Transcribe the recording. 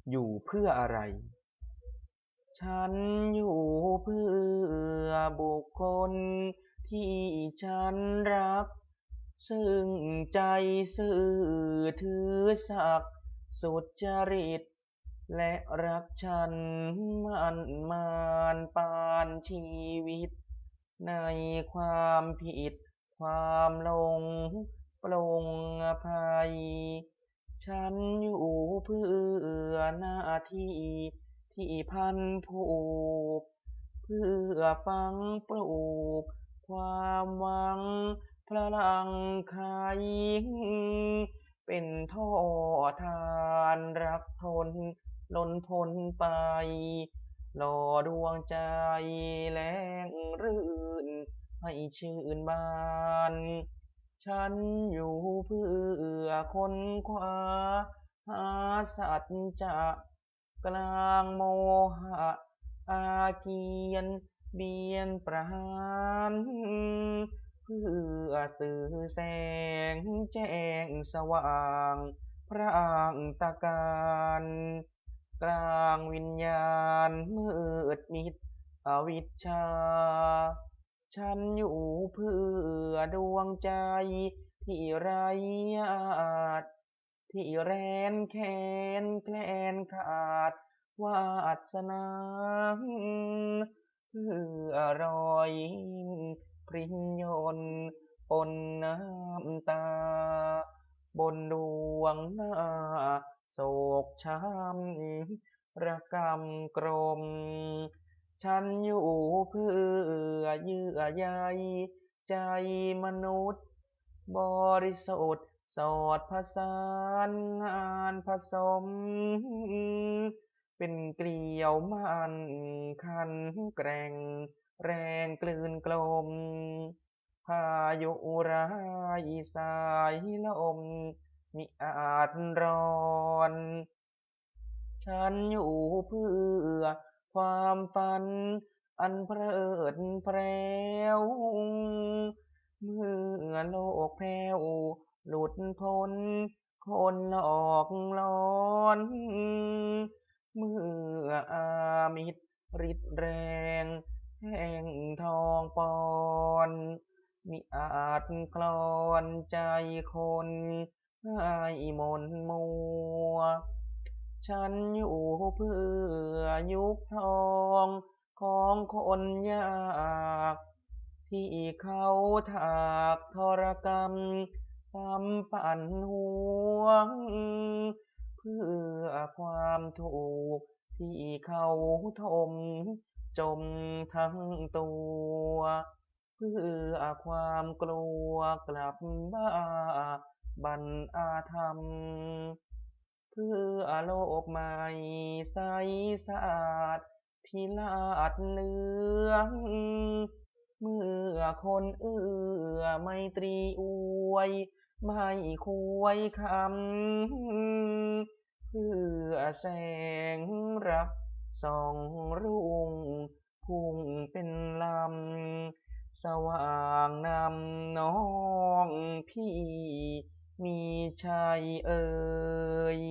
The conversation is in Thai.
อยู่เพื่ออะไรฉันอยู่เพื่อบุคคลที่ฉันรักซึ่งใจซื่อถือสักดิ์สุจริตและรักฉันมั่นมานปานชีวิตในความผิดความหลงปลงอภัยฉันอยู่เพื่อหน้าที่ที่พันผูกเพื่อฝังปลูกความหวังพลังไขเป็นท่อทานรักทนล้นพ้นไปหล่อดวงใจแล้งรื่นให้ชื่นบานฉันอยู่เพื่อคนคว้าหาสัจจะกลางโมหะอาเกียนเบียนประหารเพื่อสื่อแสงแจ้งสว่างพระอ่างตะการกลางวิญญาณมืดมิดอวิชชาฉันอยู่เพื่อดวงใจที่ไร้ญาติที่แรนแค้นแคลนขาดวาสนาเพื่อรอยพริ้งยนต์ปนน้ำตาบนดวงหน้าโศกช้ำระกำกรมฉันอยู่เพื่อเยื่อใยใจมนุษย์บริสุทธิ์สอดผสานงานผสมเป็นเกลียวมันคันแกร่งแรงกลืนกลมพายุร้ายสายลมมิอาจร้อนฉันอยู่เพื่อความฝันอันเพลิดเพล้วเมื่อโลกแพ้วหลุดพ้นคนหลอกหลอนเมื่ออามิตรฤทธิ์แรงแห่งทองปอนมิอาจคลอนใจคนให้หม่นมัวฉันอยู่เพื่อยุคทองของคนยากที่เขาถากทรกรรมซ้ำปั่นห่วงเพื่อความถูกที่เขาทมจมทั้งตัวเพื่อความกลัวกลับบ้าบันอาธรรมเพื่อโลกใหม่ใสสะอาดพิราศเหลืองเมื่อคนเอื้อไมตรีอวยไม่ควยคำเพื่อแสงรับส่องรุ่งพุ่งเป็นลำสว่างนำน้องพี่มีชัยเอ่ย